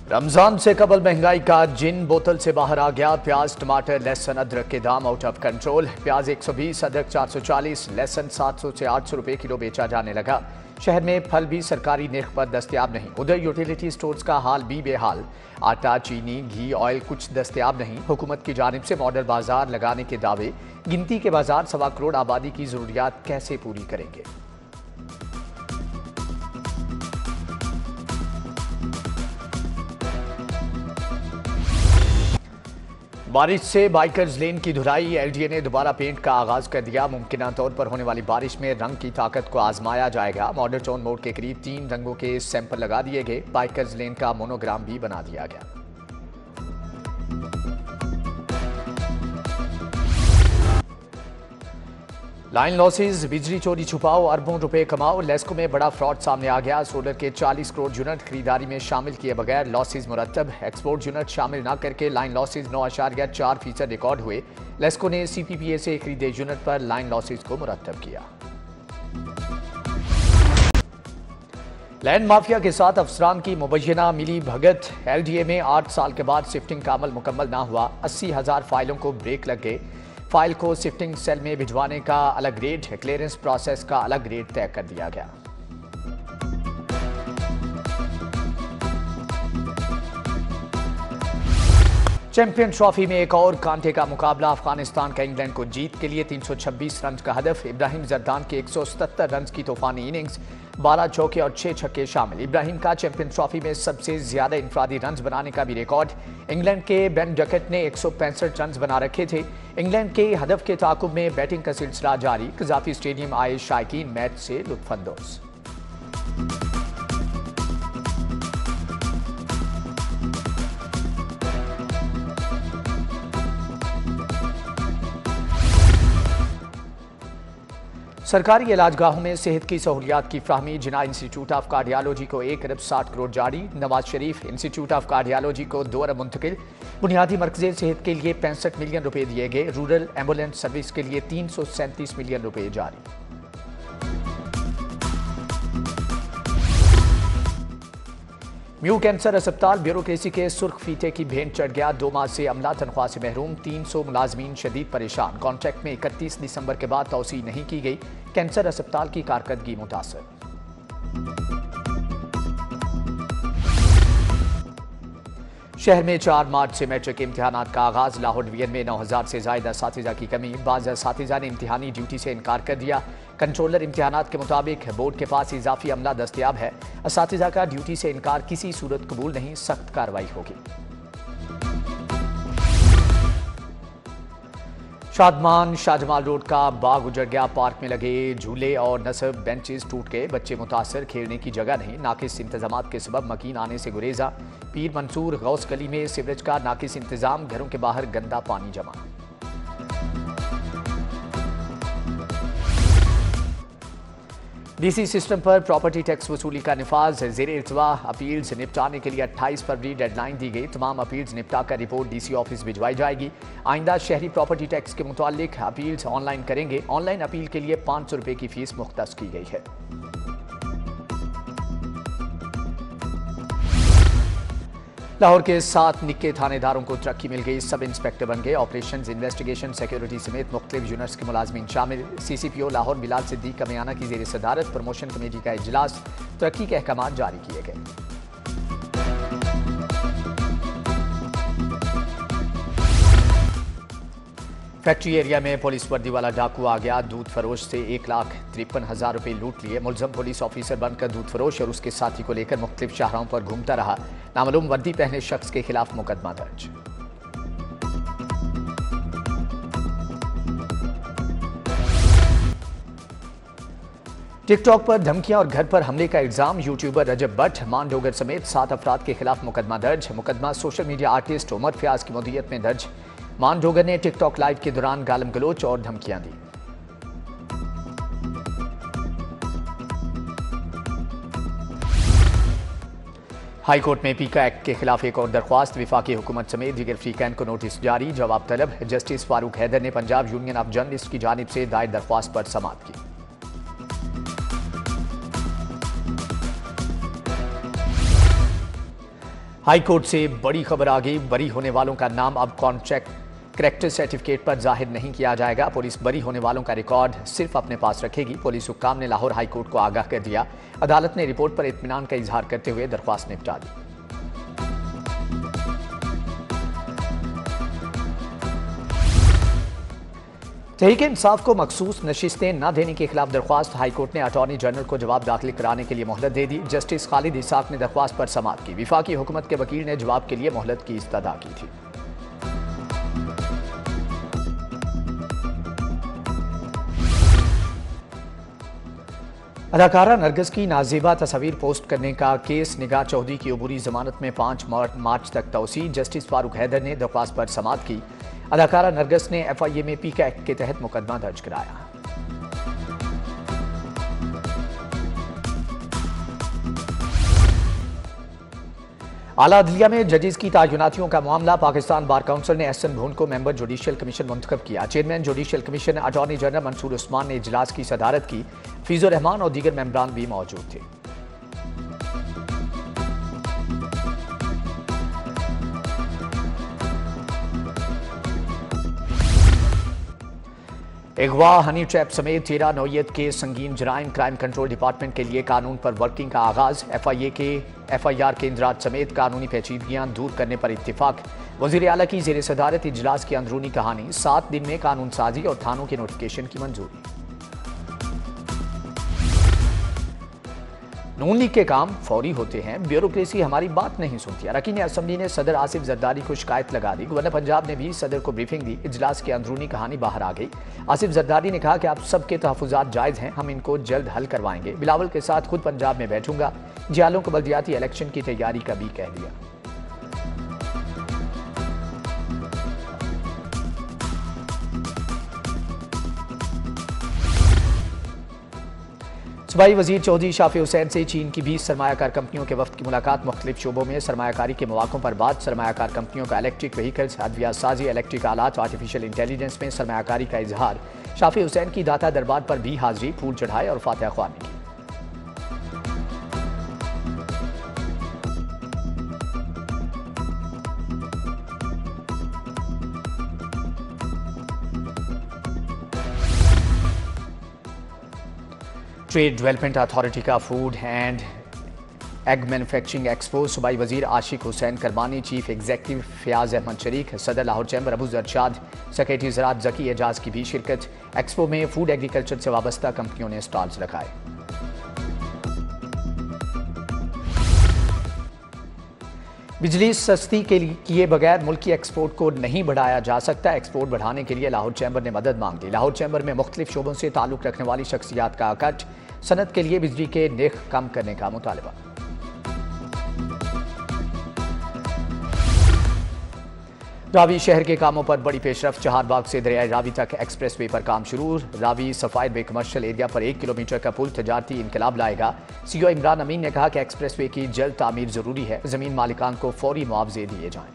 रमजान से कबल महंगाई का जिन बोतल से बाहर आ गया। प्याज, टमाटर, लहसुन, अदरक के दाम आउट ऑफ कंट्रोल। प्याज 120, अदरक 440, लहसुन 700 से 800 रुपए किलो बेचा जाने लगा। शहर में फल भी सरकारी निर्ख पर दस्तयाब नहीं। उधर यूटिलिटी स्टोर्स का हाल भी बेहाल। आटा, चीनी, घी, ऑयल कुछ दस्तयाब नहीं। हुकूमत की जानिब से मॉडल बाजार लगाने के दावे। गिनती के बाजार 1.25 करोड़ आबादी की जरूरियात कैसे पूरी करेंगे। बारिश से बाइकर्स लेन की धुलाई। एलडीए ने दोबारा पेंट का आगाज कर दिया। मुमकिन तौर पर होने वाली बारिश में रंग की ताकत को आजमाया जाएगा। मॉडल टाउन मोड़ के करीब 3 रंगों के सैंपल लगा दिए गए। बाइकर्स लेन का मोनोग्राम भी बना दिया गया। लाइन लॉसेज, बिजली चोरी छुपाओ, अरबों रुपए कमाओ। लेस्को में बड़ा फ्रॉड सामने आ गया। सोलर के 40 करोड़ यूनिट खरीदारी में शामिल किए बगैर लॉसेज मुरतब। एक्सपोर्ट यूनिट शामिल न करके लाइन लॉसेज 9.4% रिकॉर्ड हुए। लेस्को ने सीपीपीए से खरीदे यूनिट पर लाइन लॉसेज को मुरतब किया। लैंड माफिया के साथ अफसरान की मुबैना मिली भगत। एलडीए में 8 साल के बाद शिफ्टिंग का अमल मुकम्मल ना हुआ। 80,000 फाइलों को ब्रेक लग गए। फाइल को शिफ्टिंग सेल में भिजवाने का अलग रेट, क्लियरेंस प्रोसेस का अलग रेट तय कर दिया गया। चैंपियन ट्रॉफी में एक और कांटे का मुकाबला। अफगानिस्तान का इंग्लैंड को जीत के लिए 326 रन का हदफ। इब्राहिम जरदान के 177 रन की तूफानी इनिंग्स, 12 चौके और 6 छक्के शामिल। इब्राहिम का चैंपियन ट्रॉफी में सबसे ज्यादा इंफरादी रन बनाने का भी रिकॉर्ड। इंग्लैंड के बेन डकेट ने 165 रन बना रखे थे। इंग्लैंड के हदफ के ताकुब में बैटिंग का सिलसिला जारी। कजाफी स्टेडियम आए शायकीन मैच से लुत्फानंदोज। सरकारी इलाजगाहों में सेहत की सहूलियात की फ्राहमी। जिना इंस्टीट्यूट ऑफ कार्डियोलॉजी को 1 अरब 60 करोड़ जारी। Nawaz Sharif institute of cardiology को 2 अरब मुंतकिल। बुनियादी मरकज़े सेहत के लिए 65 मिलियन रुपए दिए गए। रूरल एम्बुलेंस सर्विस के लिए 337 मिलियन रुपए जारी। म्यू कैंसर अस्पताल ब्यूरोक्रेसी के सुर्ख फीते की भेंट चढ़ गया। 2 माह से अमला तनख्वाह से महरूम। 300 मुलाजमीन शदीद परेशान। कॉन्ट्रैक्ट में 31 दिसंबर के बाद तौसीह नहीं की गई। कैंसर अस्पताल की कारकर्दगी मुतासर। शहर में 4 मार्च से मैट्रिक इम्तिहानात का आगाज। लाहौर डिवीजन में 9000 से ज्यादा असातिज़ा की कमी। बाज़ असातिज़ा ने इम्तिहानी ड्यूटी से इनकार कर दिया। कंट्रोलर इम्तिहानात के मुताबिक बोर्ड के पास इजाफी अमला दस्तयाब है। असातिज़ा का ड्यूटी से इनकार किसी सूरत कबूल नहीं, सख्त कार्रवाई होगी। शादमान शाहजमाल रोड का बाग उजड़ गया। पार्क में लगे झूले और नस्ब बेंचेस टूट गए। बच्चे मुतासर, खेलने की जगह नहीं। नाकिस इंतजामात के सबब मकीन आने से गुरेजा। पीर मंसूर गौस गली में सीवरेज का नाकिस इंतजाम। घरों के बाहर गंदा पानी जमा। डीसी सिस्टम पर प्रॉपर्टी टैक्स वसूली का निफाज। ज़ेर इल्तवा अपील्स निपटाने के लिए 28 फरवरी डेडलाइन दी गई। तमाम अपील्स निपटा कर रिपोर्ट डीसी ऑफिस भिजवाई जाएगी। आइंदा शहरी प्रॉपर्टी टैक्स के मुतालिक अपील्स ऑनलाइन करेंगे। ऑनलाइन अपील के लिए 500 रुपए की फीस मुख्तस की गई है। लाहौर के 7 निक्के थानेदारों को तरक्की मिल गई। सब इंस्पेक्टर बन गए। ऑपरेशन, इन्वेस्टिगेशन, सिक्योरिटी समेत मुख्तलिफ यूनिट्स के मुलाजमीन शामिल। CCPO लाहौर बिलाल सिद्दीक कमियाना की जेर सदारत प्रमोशन कमेटी का इजलास। तरक्की के अहकाम जारी किए गए। फैक्ट्री एरिया में पुलिस वर्दी वाला डाकू आ गया। दूध फरोश से 1,53,000 रुपए लूट लिए। मुलजम पुलिस ऑफिसर बनकर दूध फरोश और उसके साथी को लेकर मुख्तलिफ शाहराहों पर घूमता रहा। नामालूम वर्दी पहने शख्स के खिलाफ मुकदमा दर्ज। टिकटॉक पर धमकियां और घर पर हमले का इल्जाम। यूट्यूबर रजब भट्ट, मान डोगर समेत 7 अफराद के खिलाफ मुकदमा दर्ज। मुकदमा social media artist Umar Fayaz की मुदीयत में दर्ज। मान डोगर ने टिकटॉक लाइव के दौरान गालम गलोच और धमकियां दी। हाई कोर्ट में पीका एक्ट के खिलाफ एक और दरख्वास्त। विफाकी हुकूमत समेत दीगर फ्रीकैन को नोटिस जारी। जवाब तलब। जस्टिस फारूक हैदर ने पंजाब यूनियन ऑफ जर्नलिस्ट की जानिब से दायर दरख्वास्त पर समाअत की। हाई कोर्ट से बड़ी खबर आ गई। बरी होने वालों का नाम अब कॉन्ट्रैक्ट करेक्टर सर्टिफिकेट पर जाहिर नहीं किया जाएगा। पुलिस बरी होने वालों का रिकॉर्ड सिर्फ अपने पास रखेगी। पुलिस हुक्काम ने लाहौर हाई कोर्ट को आगाह कर दिया। अदालत ने रिपोर्ट पर इत्मीनान का इजहार करते हुए दरख्वास्त निपटा दी। तहरीक-ए-इंसाफ को मखसूस नशिस्तें न देने के खिलाफ दरख्वास्त। हाईकोर्ट ने अटॉर्नी जनरल को जवाब दाखिल कराने के लिए मोहलत दे दी। जस्टिस खालिद इसाक ने दरख्वास्त पर समाअत की। विफाकी हुकूमत के वकील ने जवाब के लिए मोहलत की इस्तदा की थी। अदाकारा नरगिस की नाजेबा तस्वीर पोस्ट करने का केस निगाह चौधरी की अबूरी जमानत में 5 मार्च तक तौसी। जस्टिस फारूक हैदर ने दरख्वास्त पर समाअत की। अदाकारा नरगिस ने FIA में पीका एक्ट के तहत मुकदमा दर्ज कराया। आला अदलिया में जजेस की तैनातियों का मामला। पाकिस्तान बार काउंसिल ने एहसन भून को मेंबर जुडिशियल कमीशन मुंतखब किया। Chairman judicial commission attorney general Mansoor Usman ने इजलास की सदारत की। फीजुर रहमान और दीगर मेंबरान भी मौजूद थे। अगवा, हनी ट्रैप समेत 13 नौयत के संगीन जराइम क्राइम कंट्रोल डिपार्टमेंट के लिए कानून पर वर्किंग का आगाज। FIA के FIR केंद्रात समेत कानूनी पेचीदगियां दूर करने पर इत्तिफाक। वजीर आला की जेर सदारत इजलास की अंदरूनी कहानी। 7 दिन में कानून साजी और थानों के नोटिफिकेशन की मंजूरी। नून लीग के काम फौरी होते हैं, ब्यूरोक्रेसी हमारी बात नहीं सुनती। अरकान असम्बली ने सदर आसिफ जरदारी को शिकायत लगा दी। गवर्नर पंजाब ने भी सदर को ब्रीफिंग दी। इजलास की अंदरूनी कहानी बाहर आ गई। आसिफ जरदारी ने कहा कि आप सबके तहफुजात जायज़ हैं, हम इनको जल्द हल करवाएंगे। बिलावल के साथ खुद पंजाब में बैठूंगा। जियालों को बल्दियाती इलेक्शन की तैयारी का भी कह दिया। सूबाई वजीर चौधरी शाफी हुसैन से चीन की 20 सरमायाकार कंपनियों के वफ्द की मुलाकात। मुख्तलिफ शोबों में सरमायाकारी के मौक़ों पर बात। सरमायाकार कंपनियों का इलेक्ट्रिक व्हीकल्स, अद्वियात साजी, इलेक्ट्रिक आलात, आर्टिफिशियल इंटेलिजेंस में सरमायाकारी का इजहार। शाफी हुसैन की दाता दरबार पर भी हाजिरी, फूल चढ़ाए और फातिहा ख्वानी की। ट्रेड डेवलपमेंट अथॉरिटी का food and egg manufacturing expo. सूबाई वजीर आशिक हुसैन करमानी, चीफ एग्जीक्यूटिव फयाज अहमद शरीक, सदर लाहौर चैम्बर अबू जरशाद, सेक्रेटरी ज़राअत ज़की एजाज की भी शिरकत। एक्सपो में फूड एग्रीकल्चर से वाबस्ता कंपनियों ने स्टॉल्स लगाए। बिजली सस्ती के लिए किए बगैर मुल्की एक्सपोर्ट को नहीं बढ़ाया जा सकता। एक्सपोर्ट बढ़ाने के लिए लाहौर चैम्बर ने मदद मांग ली। लाहौर चैम्बर में मुख्तलिफ शोबों से ताल्लुक रखने वाली शख्सियात का इकट्ठ। सनत के लिए बिजली के निर्ख कम करने का मुतालबा। रावी शहर के कामों पर बड़ी पेशरफ। चहारबाग से दरियाई रावी तक एक्सप्रेस वे पर काम शुरू। रावी सफायर वे कमर्शियल एरिया पर 1 किलोमीटर का पुल तजारती इनकलाब लाएगा। CEO इमरान अमीन ने कहा कि एक्सप्रेस वे की जल्द तामीर जरूरी है। जमीन मालिकान को फौरी मुआवजे दिए जाएं।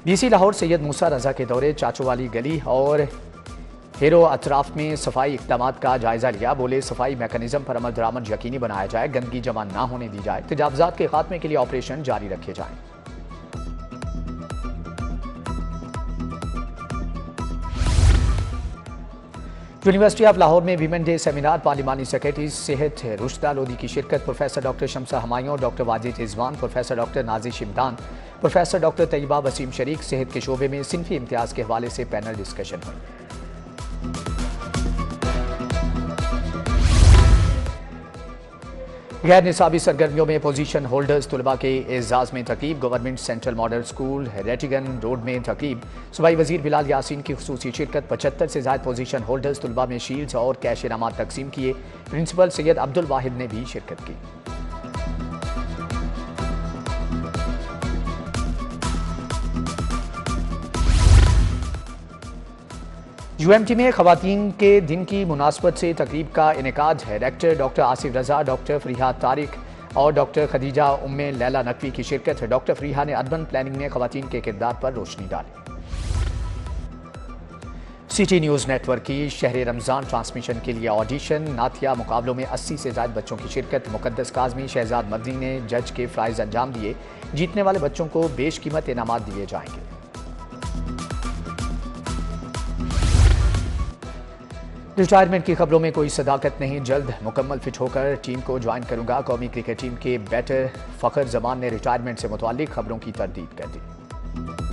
DC लाहौर सैयद मूसा रजा के दौरे चाचोवाली गली और हेरो अतराफ में सफाई इक़दामात का जायजा लिया। बोले सफाई मैकेनिज्म पर अमल दरामद यकीनी बनाया जाए, गंदगी जमा ना होने दी जाए, तजावुज़ात के खात्मे के लिए ऑपरेशन जारी रखे जाएं। यूनिवर्सिटी ऑफ लाहौर में वीमेन डे सेमिनार। पार्लिमानी सेक्रेटरी सेहत रुशदा लोधी की शिरकत। Professor doctor Shamsa Humayun, doctor Wajid Rizwan, professor doctor Nazish Imdan, professor doctor Tayyaba Waseem शरीक। सेहत के शोबे में सिनफी इम्तियाज के हवाले से पैनल डिस्कशन हुई। गैर निसाबी सरगर्मियों में पोजीशन होल्डर्स तुलबा के एजाज में तकरीब। Government central model school Rattigan road में तकरीब। सूबाई वजीर बिलाल यासीन की खुसूसी शिरकत। 75 से ज्यादा पोजीशन होल्डर्स तुलबा में शील्ड्स और कैश इनामात तकसीम किए। प्रिंसिपल सैयद अब्दुल वाहिद ने भी शिरकत की। UMT में खवातीन के दिन की मुनासबत से तकरीब का इनेकाद है। डायरेक्टर डॉक्टर आसिफ रजा, डॉक्टर फरीहा तारिक और डॉक्टर खदीजा उम्मे लैला नकवी की शिरकत है। डॉक्टर फरीहा ने अर्बन प्लानिंग में खवातीन के किरदार पर रोशनी डाली। सिटी न्यूज़ नेटवर्क की शहर रमज़ान ट्रांसमिशन के लिए ऑडिशन। नाथिया मुकाबलों में 80 से ज़्यादा बच्चों की शिरकत। मुकद्दस काज़मी शहजाद मदनी ने जज के फ़राइज़ अंजाम दिए। जीतने वाले बच्चों को बेशकीमत इनामात दिए जाएंगे। रिटायरमेंट की खबरों में कोई सदाकत नहीं, जल्द मुकम्मल फिट होकर टीम को ज्वाइन करूंगा। कौमी क्रिकेट टीम के बैटर फ़खर जमान ने रिटायरमेंट से मुताल्लिक खबरों की तरदीद कर दी।